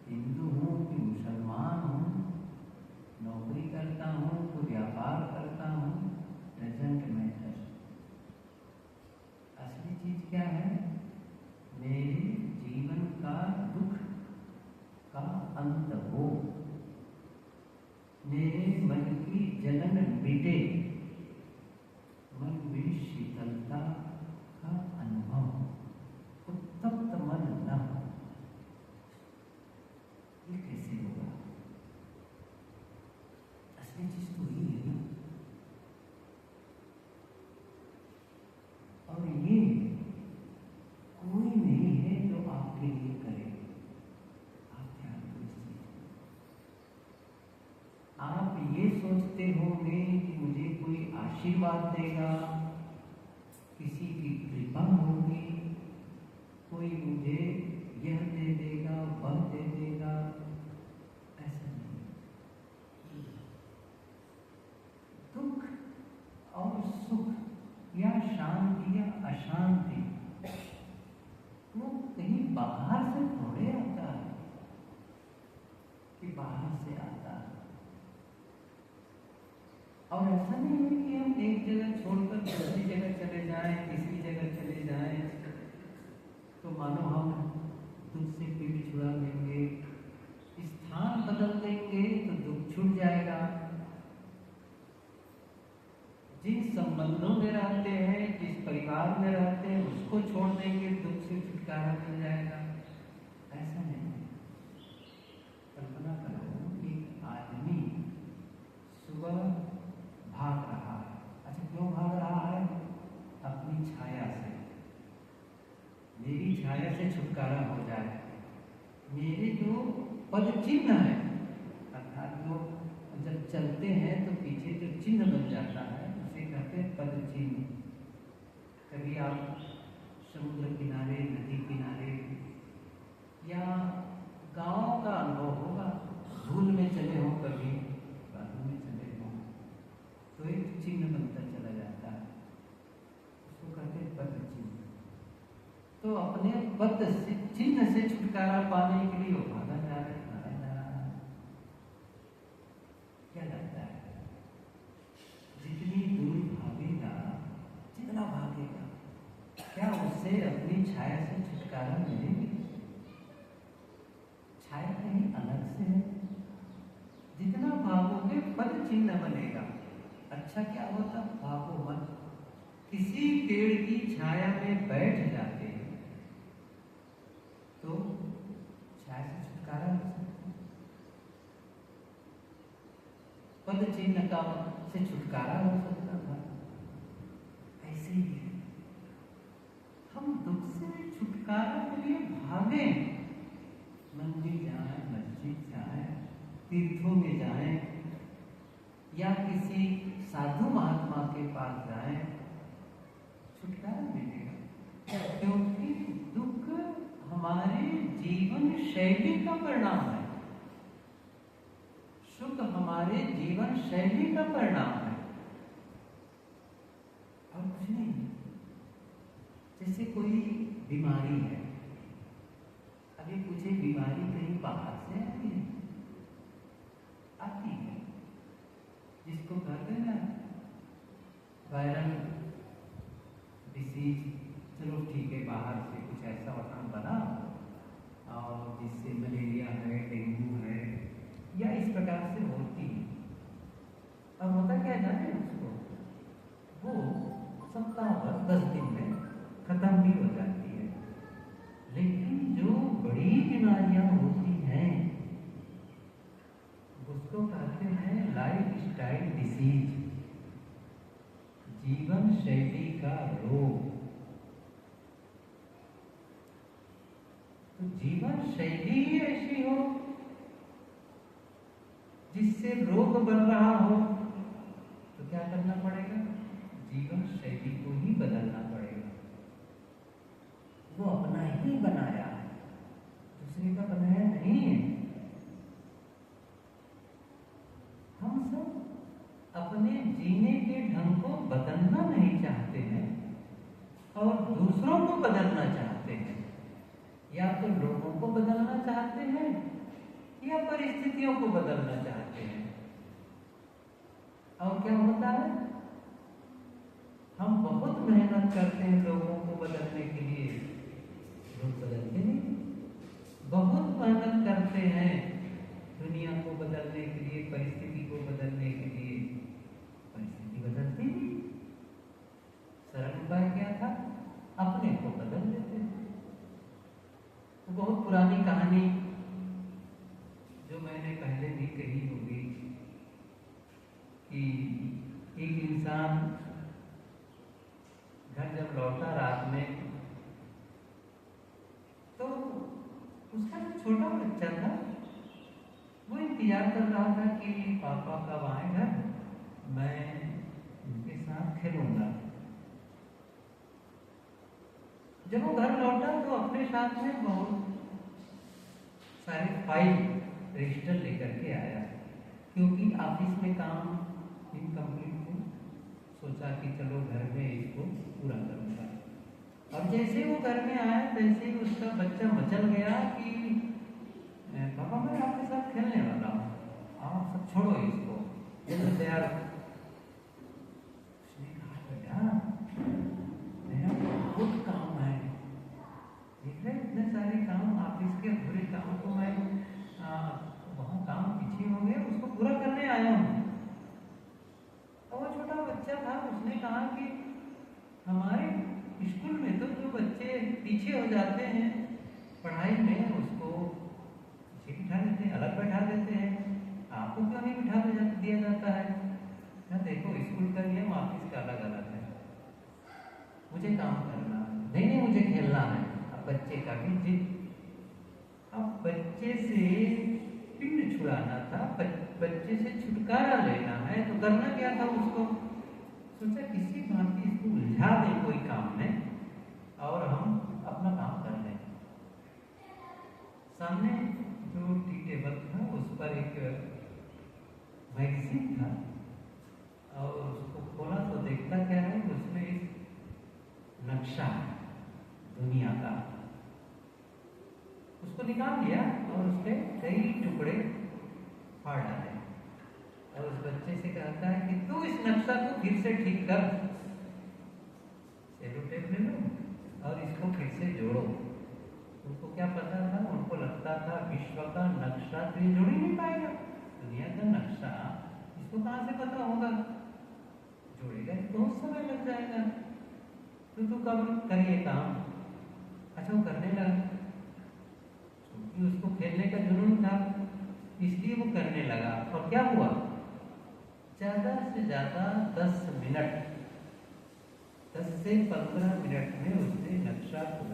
हिंदू हूँ कि मुसलमान हूँ, नौकरी करता हूँ कि व्यापार करता हूँ, डजंट मैटर। असली चीज क्या है? मेरे जीवन का दुख का अंत हो, मेरे मन की जलन मिटे, मन में शीतलता का अनुभव, उत्तप्त मन न हो। ये कैसे होगा? असली चीज तो यही है ना। और ये कोई नहीं है जो आपके लिए करे। आप ध्यान दो इस चीज को। आप ये सोचते होंगे कि मुझे कोई आशीर्वाद देगा, किसी की कृपा होगी, कोई मुझे यह दे देगा, वह दे देगा। ऐसा नहीं। दुख और सुख या शांति या अशांति वो कहीं बाहर से थोड़े आता है कि बाहर से आता है। और ऐसा नहीं है कि हम एक जगह छोड़कर दूसरी जगह चले जाएं, तीसरी जगह चले जाएं तो मानो हम दुख से पीठ छुड़ा लेंगे। स्थान बदल देंगे तो दुख छूट जाएगा। जिन संबंधों में रहते हैं, जिस परिवार में रहते हैं, उसको छोड़ देंगे, दुख से छुटकारा मिल जाएगा। ऐसा नहीं। कल्पना करो कि आदमी सुबह भाग रहा है। अच्छा, क्यों भाग रहा है? अपनी छाया से। मेरी छाया से छुटकारा हो जाए। मेरे जो पद चिन्ह है, अर्थात जो जब चलते हैं तो पीछे जो चिन्ह बन जाता है उसे कहते हैं पद चिन्ह। कभी आप समुद्र किनारे, नदी किनारे या गांव का अनुभव होगा, धूल में चले हो, कभी बादल में चले हो, तो एक चिन्ह बनता चला जाता है, उसको कहते हैं पद चिन्ह। तो अपने पद से, चिन्ह से छुटकारा पाने के लिए वो भागा जा रहा है। क्या लगता है? जितनी दूर भागेगा, जितना भागेगा, क्या उससे अपनी छाया से छुटकारा मिलेगी? छाया कहीं अलग से है। जितना भागोगे पद चिन्ह बनेगा। अच्छा क्या होता? भागो मत। किसी पेड़ की छाया में बैठ जाते हैं तो छाया से छुटकारा हो सकता है। पद चिन्ह का से छुटकारा हो सकता था। ऐसे ही है, हम दुख से छुटकारा के लिए भागे, मंदिर जाएं, मस्जिद जाएं, तीर्थों में जाएं या किसी साधु महात्मा के पास जाएं, छुटकारा मिलेगा। क्योंकि दुख हमारे जीवन शैली का परिणाम है, सुख हमारे जीवन शैली का परिणाम है और कुछ नहीं। जैसे कोई बीमारी है, अभी मुझे बीमारी कहीं बाहर से आती है, जिसको कहते हैं ना वायरल डिसीज। चलो ठीक है, बाहर से कुछ ऐसा वातावरण बना और जिससे मलेरिया है, डेंगू है या इस प्रकार से होती है। अब होता क्या जाने उसको, वो सप्ताह भर 10 दिन में खत्म भी हो जाती है। लेकिन जो बड़ी बीमारियां होती हैं उसको कहते हैं लाइफ स्टाइल डिसीज, जीवन शैली का रोग। तो जीवन शैली ही ऐसी हो जिससे रोग बन रहा हो तो क्या करना पड़ेगा? जीवन शैली को ही बदलना पड़ेगा। वो अपना ही बनाया है, दूसरे का बनाया नहीं है। हम सब अपने जीने के ढंग को बदलना नहीं चाहते हैं और दूसरों को बदलना चाहते हैं। या तो लोगों को बदलना चाहते हैं या परिस्थितियों को बदलना चाहते हैं। और क्या होता है, हम बहुत मेहनत करते हैं लोगों को बदलने के लिए, लोग बदलते नहीं। बहुत मेहनत करते हैं दुनिया को बदलने के लिए, परिस्थिति को बदलने के लिए, परिस्थिति बदलती नहीं। सरल उपाय क्या था, अपने को बदल देते हैं। तो बहुत पुरानी कहानी जो मैंने पहले भी कही होगी कि एक इंसान घर जब लौटा रात में, तो उसका जो छोटा बच्चा था वो इंतजार कर रहा था कि पापा कब आए घर, मैं उनके साथ खेलूंगा। जब वो घर लौटा तो अपने साथ में बहुत सारे फाइल रजिस्टर लेकर के आया, क्योंकि ऑफिस में काम इनकम्प्लीट थे। सोचा कि चलो घर में इसको पूरा करूंगा। और जैसे वो घर में आया तैसे ही उसका बच्चा मचल गया कि पापा मैं आपके साथ खेलने वाला हूँ, आप सब छोड़ो इसको, जल्दी तैयार। उसने कहा बेटा मेरा बहुत काम है, देख रहे इतने सारे काम, ऑफिस के पूरे काम को मैं वहाँ काम पीछे हो गया, उसको पूरा करने आया हूँ। और वो छोटा बच्चा था, उसने कहा कि हमारे स्कूल में तो जो बच्चे पीछे हो जाते हैं पढ़ाई में, उसको पीछे बिठा देते हैं, अलग बैठा देते हैं, आपको क्यों नहीं बिठा दिया जाता है? ना देखो स्कूल का नियम ऑफिस का अलग अलग है, मुझे काम करना है, नहीं मुझे खेलना है। अब बच्चे का भी जिद, अब बच्चे से पिंड छुड़ाना था, बच्चे से छुटकारा लेना है, तो करना क्या था उसको? सोचा किसी भांति इसको उलझा दे कोई काम में और हम अपना काम कर लें। सामने जो टी टेबल था उस पर एक मैगजीन था, और उसको खोला तो देखता क्या है, उसमें एक नक्शा दुनिया का, उसको निकाल लिया और उसके कई टुकड़े फाड़ डाले। और उस बच्चे से कहता है कि तू इस नक्शा को फिर से ठीक कर, सेलो टेप ले लो और इसको फिर से जोड़ो। उनको क्या पता था, उनको लगता था विश्व का नक्शा तो ये जोड़ ही नहीं पाएगा, दुनिया का नक्शा इसको कहाँ से पता होगा, जोड़ेगा तो बहुत समय लग जाएगा, तो तू कब करिए काम। अच्छा वो करने लगा, क्योंकि उसको खेलने का जुनून था इसलिए वो करने लगा। और क्या हुआ, ज़्यादा से ज़्यादा 10 मिनट, 10 से 15 मिनट में उसने नक्शा को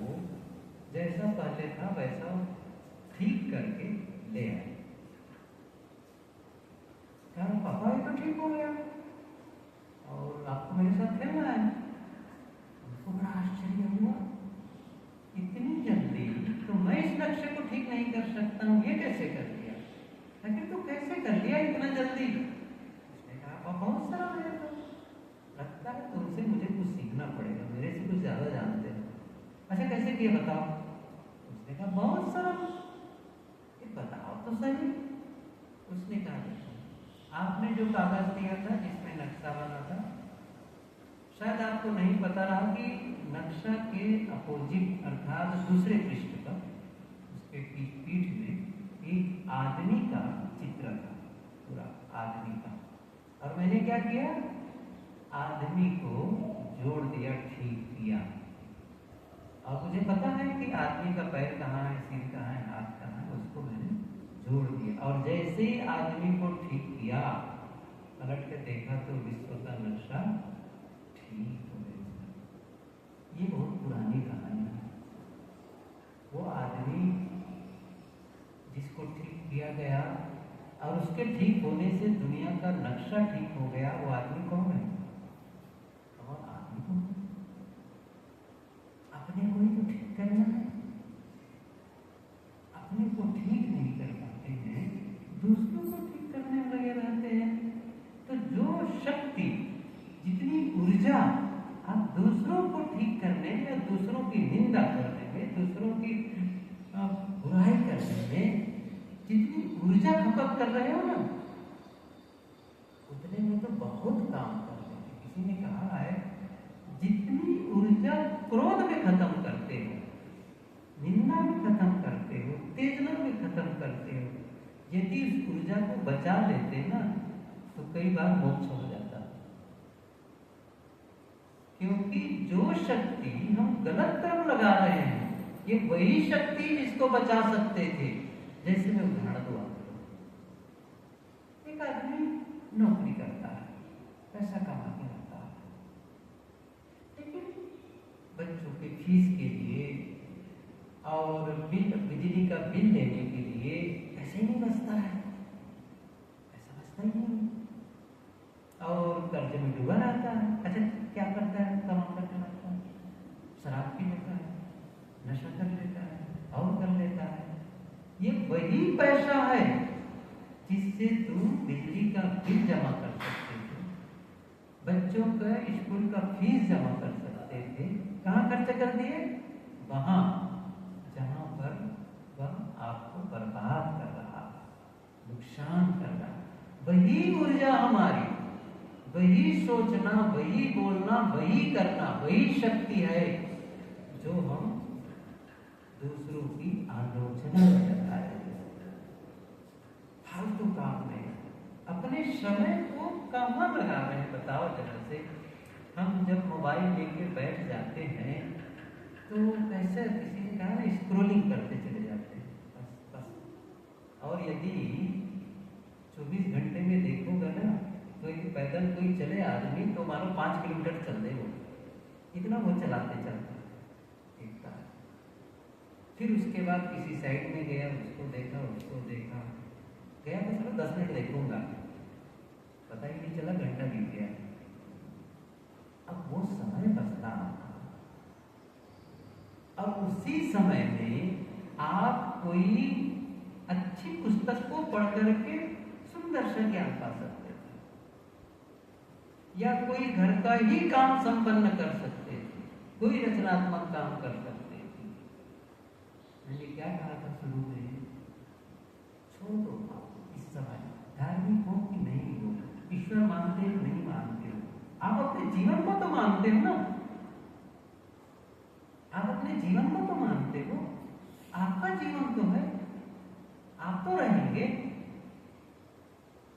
जैसा पहले था वैसा ठीक करके ले आया। कहा पापा ये तो ठीक हो गया और आपको मेरे साथ खेलना है। उसको बड़ा आश्चर्य हुआ, इतनी जल्दी तो मैं इस नक्शे को ठीक नहीं कर सकता हूँ, ये कैसे कर लिया? लेकिन तू कैसे कर लिया इतना जल्दी? उसने कहा पापा बहुत सारा है, तो लगता है तुमसे मुझे कुछ सीखना पड़ेगा, मेरे से कुछ ज्यादा जानते हैं। अच्छा कैसे किया बताओ? उसने कहा बहुत सारा, ये बताओ तो सही। उसने कहा आपने जो कागज दिया था जिसमें नक्शा बना था, शायद आपको नहीं पता रहा कि नक्शा के अपोजिट अर्थात दूसरे पृष्ठ पर उसके पीठ में एक आदमी का चित्र था, पूरा आदमी का। और मैंने क्या किया, आदमी को जोड़ दिया, ठीक किया। और मुझे पता है कि आदमी का पैर कहाँ है, सिर कहाँ है, हाथ कहाँ है, उसको मैंने जोड़ दिया। और जैसे ही आदमी को ठीक किया, पलट के देखा तो विश्व का नक्शा ठीक हो गया। ये बहुत पुरानी कहानी है। वो आदमी जिसको ठीक किया गया और उसके ठीक होने से दुनिया का नक्शा ठीक हो गया, वो आदमी कौन है? और आदमी कौन है? अपने को ही तो ठीक करना है, अपने को ठीक नहीं कर पाते हैं, दूसरों को ठीक करने में लगे रहते हैं। तो जो शक्ति, जितनी ऊर्जा आप दूसरों को ठीक करने या दूसरों की निंदा करने में, दूसरों की बुराई करने में जितनी ऊर्जा खपत कर रहे हो ना, उतने में तो बहुत काम कर रहे हैं। किसी ने कहा है, जितनी ऊर्जा क्रोध में खत्म करते हो, निंदा में खत्म करते हो, उत्तेजना में खत्म करते हो, यदि उस ऊर्जा को बचा लेते ना, तो कई बार मोक्ष हो जाता। क्योंकि जो शक्ति हम गलत तरफ लगा रहे हैं, ये वही शक्ति जिसको बचा सकते थे। जैसे मैं उदाहरण दूं आपको, एक आदमी नौकरी करता है, पैसा कमा के लाता है, लेकिन बच्चों के फीस के लिए और बिजली का बिल देने के लिए पैसे ही नहीं बचता है, पैसा बचता ही नहीं, और कर्ज में डूबा रहता है। अच्छा, क्या करता है? कमा करके लाता है, शराब पी लेता है, नशा कर लेता है, और कर लेता है। ये वही पैसा है जिससे तुम बिजली का बिल जमा कर सकते थे, बच्चों का स्कूल का फीस जमा कर सकते थे। कहाँ खर्च कर दिए? वहां जहां पर वह आपको बर्बाद कर रहा, नुकसान कर रहा। वही ऊर्जा हमारी, वही सोचना, वही बोलना, वही करना, वही शक्ति है जो हम दूसरों की आलोचना में लगाए। फालतू काम में अपने समय को कहाँ लगा रहे हैं बताओ जरा से। हम जब मोबाइल लेके बैठ जाते हैं तो कैसे, किसी ने कहा ना, स्क्रोलिंग करते चले जाते हैं, बस बस। और यदि 24 घंटे में देखोगे ना, तो एक पैदल कोई चले आदमी तो मानो 5 किलोमीटर चल दे, वो इतना वो चलाते चलते देखता है। फिर उसके बाद किसी साइड में गया, उसको देखा, उसको देखा, गया तो चलो 10 मिनट देखूंगा, पता ही नहीं चला घंटा बीत गया। अब वो समय बचता, अब उसी समय में आप कोई अच्छी पुस्तक को पढ़ करके सुंदर सा ज्ञान पा सकते थे, या कोई घर का ही काम संपन्न कर सकते थे, कोई रचनात्मक काम कर सकते थे। मैंने क्या कहा था शुरू में, छोड़ दो आप इस समय, धार्मिक हो कि नहीं हो, ईश्वर मानते हो नहीं मानते हो, आप अपने जीवन को तो मानते हो ना, आप अपने जीवन को तो मानते हो, आपका जीवन तो है, आप तो रहेंगे।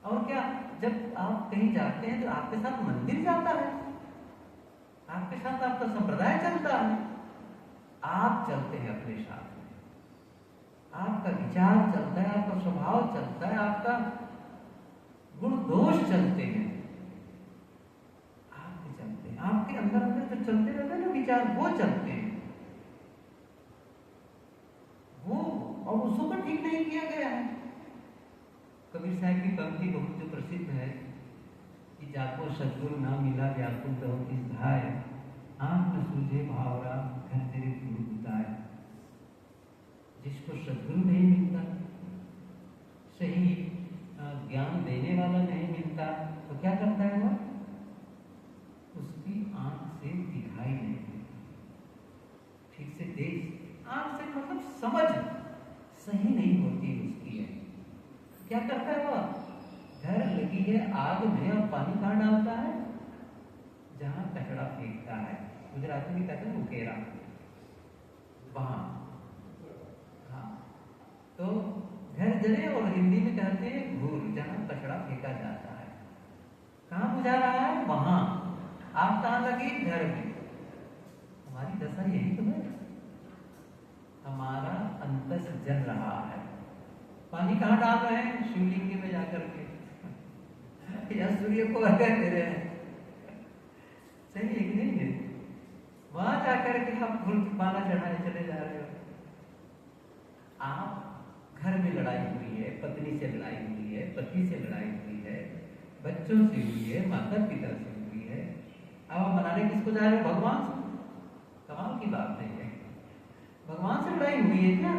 और क्या, जब आप कहीं जाते हैं तो आपके साथ मंदिर जाता है, आपके साथ आपका संप्रदाय चलता है, आप चलते हैं अपने साथ में, आपका विचार चलता है, आपका स्वभाव चलता है, आपका गुण दोष चलते हैं, आप भी चलते हैं, आपके अंदर अंदर जो चलते रहते हैं ना विचार, वो चलते हैं, वो, और उसको तो ठीक नहीं किया गया है। कबीर साहब की पंक्ति बहुत जो प्रसिद्ध है कि जाको सद्गुरु ना मिला व्याकुल दहो किस धाय, आंख न सूझे भावरा घर तेरे गुरु बुताए। जिसको सद्गुरु नहीं मिलता, सही ज्ञान देने वाला नहीं मिलता, तो क्या करता है वो? उसकी आंख से दिखाई नहीं देता, ठीक से देख, आंख से मतलब समझ सही नहीं होती उसकी है। क्या करता है वो? घर लगी है आग में और पानी कहाँ डालता है? जहां कचरा फेंकता है, गुजराती में कहते हैं उकेरा, वहां। हाँ, तो घर जले, और हिंदी में कहते हैं घूर, जहां कचरा फेंका जाता है। कहाँ बुझा रहा है? वहां। आप कहाँ लगी? घर में। हमारी दशा यही तो है, हमारा अंतस जल रहा है, पानी कहाँ डाल रहे हैं? शिवलिंग में जाकर के, या सूर्य को अर्घ्य दे रहे हैं, सही है कि नहीं है? वहां जाकर के आप फूल पाना चढ़ाने चले जा रहे हो। आप घर में लड़ाई हुई है, पत्नी से लड़ाई हुई है, पति से लड़ाई हुई है, बच्चों से हुई है, माता पिता से हुई है, अब आप मनाने किसको जा रहे हो? भगवान से। कमाल की बात नहीं है, भगवान से लड़ाई हुई है क्या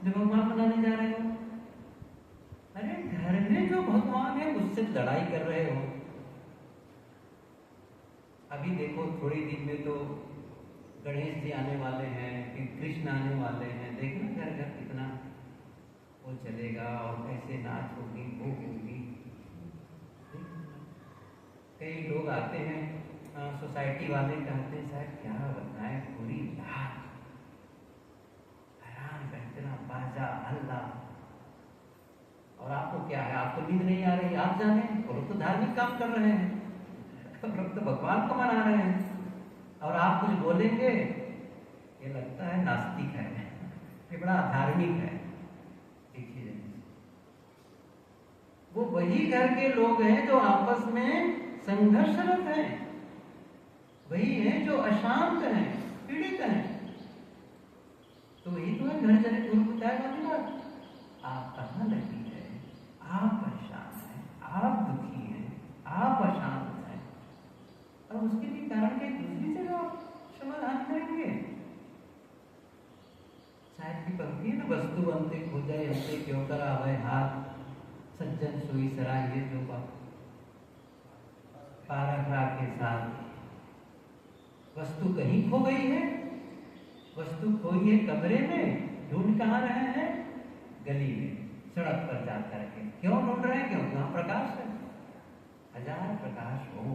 जो भगवान मनाने जा रहे हो? अरे घर में जो भगवान है उससे लड़ाई कर रहे हो। अभी देखो थोड़ी दिन में तो गणेश जी आने वाले हैं, फिर कृष्ण आने वाले हैं, देखना घर घर कितना वो चलेगा और कैसे नाच होगी वो होगी। कई लोग आते हैं, सोसाइटी वाले कहते हैं साहब क्या बताएं, पूरी रात हैरान बैठना, बाजा हल्ला, और आपको क्या है, आपको नींद नहीं आ रही, आप जाने, और लोग तो धार्मिक काम कर रहे हैं, लोग तो भगवान को मना रहे हैं, और आप कुछ बोलेंगे ये लगता है नास्तिक है, ये बड़ा धार्मिक है। देखिए वो वही घर के लोग हैं जो आपस में संघर्षरत हैं, वही हैं जो अशांत हैं, पीड़ित हैं। तो वही तो है घर चले पूर्व बताया वाली बात। आप कहाँ लगी है, आप परेशान हैं, आप दुखी हैं, आप अशांत हैं, और उसके लिए कारण के दूसरी जगह आप समाधान करेंगे। शायद की पंक्ति है ना, वस्तु अंते खोजे अंते क्यों करावे हाथ, सज्जन सोई सराय ये जो पाराग्राह के साथ। वस्तु कहीं खो गई है, वस्तु खोई है कमरे में, ढूंढ कहाँ रहे हैं, गली में, सड़क पर जा करके। क्यों ढूंढ रहे हैं, क्योंकि वहां प्रकाश है, हजार प्रकाश हो,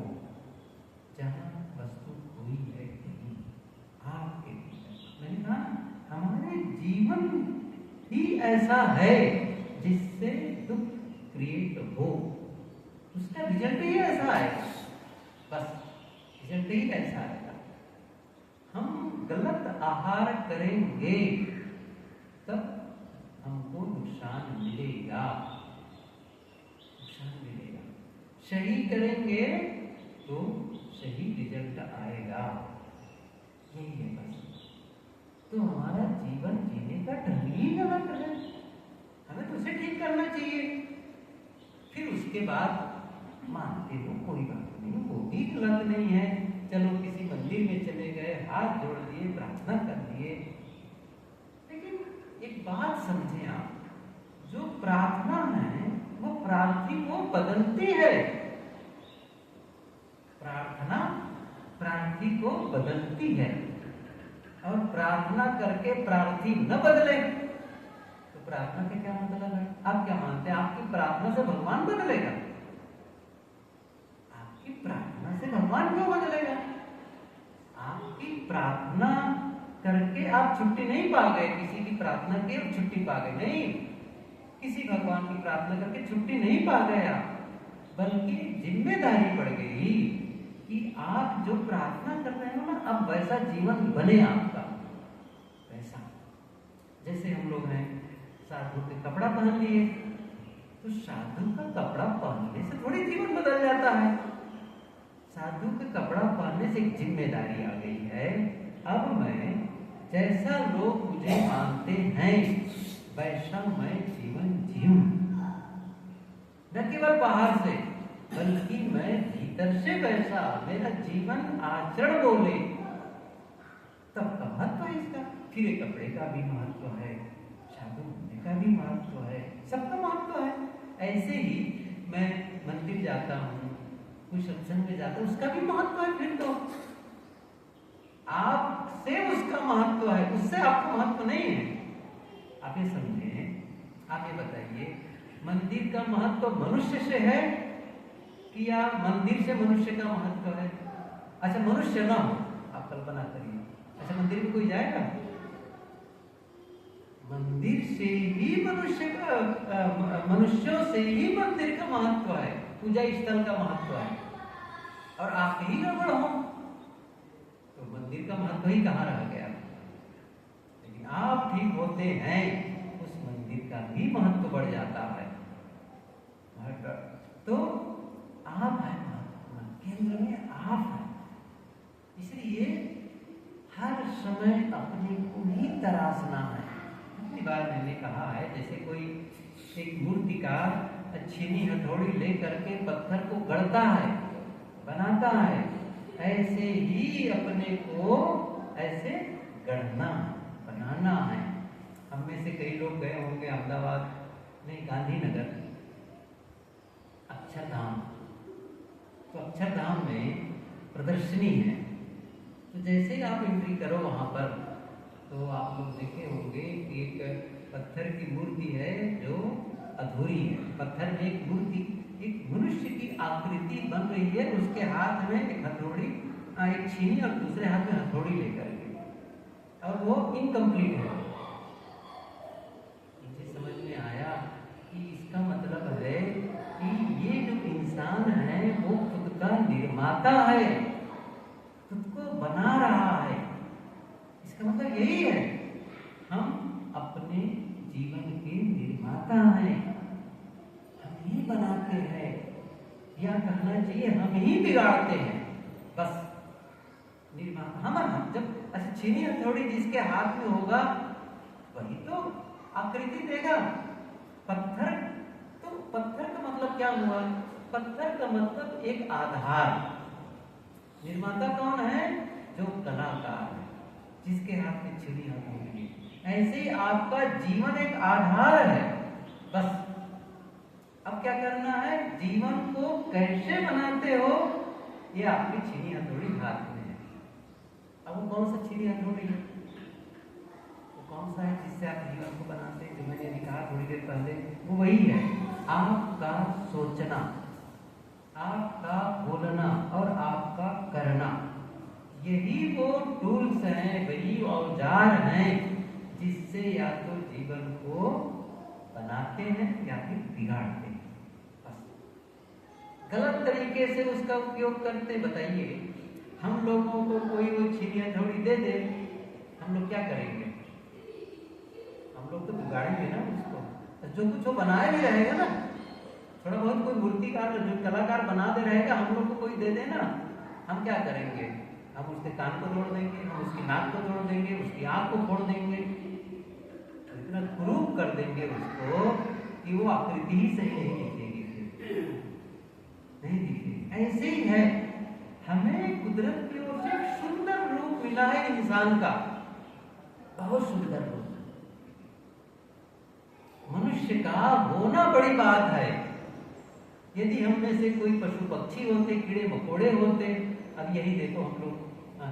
जहां वस्तु खोई है कहीं आपके भीतर। मैंने कहा हमारे जीवन ही ऐसा है जिससे दुख क्रिएट हो, उसका रिजल्ट ही ऐसा आएगा, बस रिजल्ट ही ऐसा आएगा। हम गलत आहार करेंगे तब हमको नुकसान मिलेगा, नुकसान मिलेगा। सही करेंगे तो सही रिजल्ट आएगा, यही है बस। तो हमारा जीवन जीने का ढंग ही गलत है, हमें तो उसे ठीक करना चाहिए। फिर उसके बाद मानते हो कोई बात नहीं, वो भी गलत नहीं है, चलो किसी मंदिर में चले गए, हाथ जोड़ दिए, प्रार्थना कर दिए। लेकिन एक बात समझे आप, जो प्रार्थना है वो प्रार्थी को बदलती है, प्रार्थना प्रार्थी को बदलती है, और प्रार्थना करके प्रार्थी न बदले तो प्रार्थना का क्या मतलब है? आप क्या मानते हैं, आपकी प्रार्थना से भगवान बदलेगा? आपकी प्रार्थना से भगवान क्यों बदलेगा? आपकी प्रार्थना करके आप छुट्टी नहीं पा गए, किसी की प्रार्थना की और छुट्टी पा गए, नहीं, किसी भगवान की प्रार्थना करके छुट्टी नहीं पा गए आप, बल्कि जिम्मेदारी पड़ गई कि आप जो प्रार्थना कर रहे हो ना, अब वैसा जीवन बने आपका, वैसा। जैसे हम लोग हैं, साधु के कपड़ा पहन लिए, तो साधु का कपड़ा पहनने से थोड़ी जीवन बदल जाता है। साधु का कपड़ा पहनने से एक जिम्मेदारी आ गई है, अब मैं जैसा लोग मुझे मानते हैं वैसा मैं जीवन जीऊं, न केवल बाहर से बल्कि मैं भीतर से वैसा मेरा जीवन आचरण बोले, तब का महत्व है इसका। फिर कपड़े का भी महत्व है, साधु होने का भी महत्व है, सबका महत्व है। ऐसे ही मैं मंदिर जाता हूँ, कोई सत्संग में जाता हूँ, उसका भी महत्व है। फिर तो आपसे उसका महत्व है, उससे आपका महत्व नहीं है। आप ये समझे, आप ये बताइए, मंदिर का महत्व मनुष्य से है कि या मंदिर से मनुष्य का महत्व है? अच्छा मनुष्य ना हो, आप कल्पना करिए, अच्छा मंदिर में कोई जाएगा? मंदिर से ही मनुष्य का, मनुष्यों से ही मंदिर का महत्व है, पूजा स्थल का महत्व है, और आप ही गड़बड़ हो तो मंदिर का महत्व ही कहाँ रह गया? लेकिन आप ठीक होते हैं, उस मंदिर का भी महत्व बढ़ जाता है। तो आप है केंद्र में, आप है, इसलिए हर समय अपने को ही तराशना है। इतनी बार मैंने कहा है, जैसे कोई एक मूर्तिकार छीनी हथौड़ी ले करके पत्थर को गढ़ता है, बनाता है, ऐसे ही अपने को ऐसे गढ़ना बनाना है। हम में से कई लोग गए होंगे अहमदाबाद में गांधीनगर अक्षरधाम, तो अक्षरधाम में प्रदर्शनी है, तो जैसे ही आप एंट्री करो वहां पर, तो आप लोग देखे होंगे कि एक पत्थर की मूर्ति है जो अधूरी है। पत्थर में एक मूर्ति, एक मनुष्य की आकृति बन रही है, उसके हाथ में एक हथौड़ी, एक छीनी और दूसरे हाथ में हथौड़ी लेकर के, और वो इनकम्प्लीट है। मुझे समझ में आया कि इसका मतलब है कि ये जो इंसान है वो खुद का निर्माता है, खुद को बना रहा है। इसका मतलब यही है, हम अपने जीवन के निर्माता हैं, हम ही बनाते हैं, या कहना चाहिए हम ही बिगाड़ते हैं। बस निर्माता हम जब छीनी हथौड़ी जिसके हाथ में होगा वही तो आकृति देगा। पत्थर, तो पत्थर का मतलब क्या हुआ? पत्थर का मतलब एक आधार। निर्माता कौन है? जो कलाकार है, जिसके हाथ में छीनी हथौड़ी है। ऐसे ही आपका जीवन एक आधार है। बस अब क्या करना है? जीवन को कैसे बनाते हो, ये आपकी छीनी हथौड़ी हाथ में है। अब वो कौन सा छीनी हथौड़ी है? वो कौन सा है जिससे आप जीवन को बनाते हैं? जो मैंने अभी कहा थोड़ी देर पहले, वो वही है, आपका सोचना, आपका बोलना और आपका करना। यही वो टूल्स हैं, वही औजार हैं जिससे या तो जीवन को बनाते हैं या फिर बिगाड़ते हैं। गलत तरीके से उसका उपयोग करते, बताइए हम लोगों को कोई वो छीनी हथौड़ी दे दे, हम लोग क्या करेंगे? हम लोग तो बिगाड़ेंगे ना उसको। जो कुछ वो बनाए भी रहेगा ना, थोड़ा बहुत कोई मूर्तिकार जो कलाकार बना दे रहेगा, हम लोग को कोई दे दे ना, हम क्या करेंगे? हम उसके कान को तोड़ देंगे, हम उसकी नाक को तोड़ देंगे, उसकी आंख को फोड़ देंगे, इतना क्रूप कर देंगे उसको कि वो आकृति ही सही नहीं दिखेगी, नहीं दिखेगी। ऐसे ही है, हमें कुदरत की ओर से एक सुंदर रूप मिला है इंसान का, बहुत सुंदर रूप। मनुष्य का होना बड़ी बात है। यदि हम में से कोई पशु पक्षी होते, कीड़े मकोड़े होते, अब यही देखो हम लोग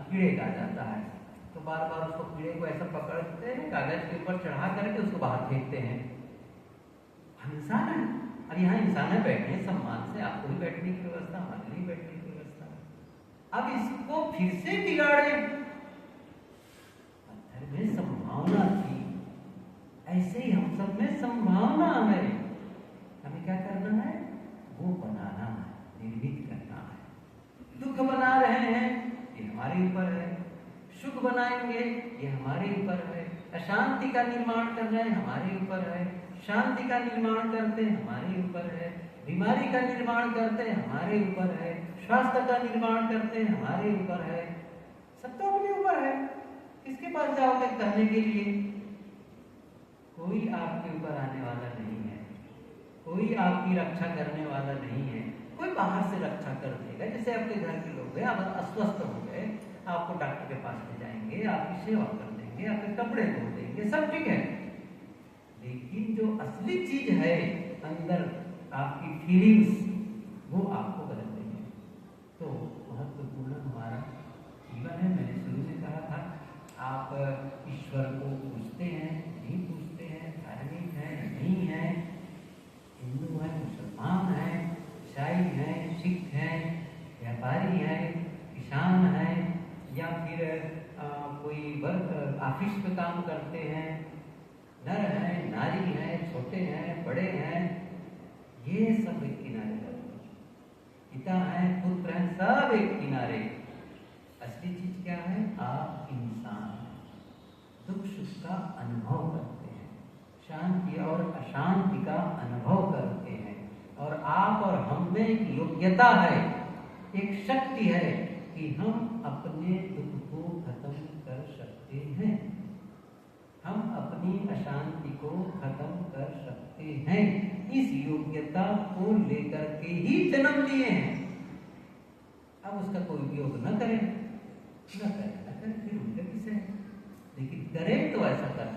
कीड़े का जाता है तो बार बार उसको, कीड़े को ऐसा पकड़ते हैं, कागज के ऊपर चढ़ा करके उसको बाहर फेंकते हैं। हम इंसान है, अब यहाँ इंसान है, बैठे सम्मान से, आपको भी बैठने की व्यवस्था, हमारे लिए बैठने की व्यवस्था। अब इसको फिर से बिगाड़े। पत्थर में संभावना थी, ऐसे ही हम सब में संभावना है। हमें क्या करना है? वो बनाना है, निर्मित करना है। दुख बना रहे हैं, ये हमारे ऊपर है। सुख बनाएंगे, ये हमारे ऊपर है। अशांति का निर्माण कर रहे हैं, हमारे ऊपर है। शांति का निर्माण करते हैं, हमारे ऊपर है। बीमारी का निर्माण करते हैं, हमारे ऊपर है। स्वास्थ्य का निर्माण करते हैं, हमारे ऊपर है। सब तो अपने ऊपर है। किसके पास जाओगे कहने के लिए? कोई आपके ऊपर आने वाला नहीं है, कोई आपकी रक्षा करने वाला नहीं है। कोई बाहर से रक्षा कर देगा, जैसे आपके घर के लोग हैं, आप अस्वस्थ हो गए, आपको डॉक्टर के पास ले जाएंगे, आपकी सेवा कर देंगे, आपके कपड़े धो देंगे, सब ठीक है। लेकिन जो असली चीज है अंदर, आपकी फीलिंग्स, वो आपको बदल देंगे। तो महत्वपूर्ण हमारा जीवन है। मैंने शुरू में कहा था, आप ईश्वर को पूछते हैं, नहीं पूछते हैं, धार्मिक है नहीं है, हिंदू है, मुसलमान है, ईसाई है, सिख है, व्यापारी है, किसान है, या फिर कोई वर्क ऑफिस पे काम करते हैं, नर है, नारी है, छोटे हैं, बड़े हैं, ये सब एक किनारे कर दो। पिता है, पुत्र है, सब एक किनारे। असली चीज क्या है? आप इंसान दुख सुख का अनुभव करते हैं, शांति और अशांति का अनुभव करते हैं, और आप और हम में एक योग्यता है, एक शक्ति है कि हम अपने दुख को खत्म कर सकते हैं, हम अपनी अशांति को खत्म कर सकते हैं। इस योग्यता को लेकर के ही जन्म लिए हैं। अब उसका कोई उपयोग न करें, फिर उनके किसे, लेकिन करें तो ऐसा कर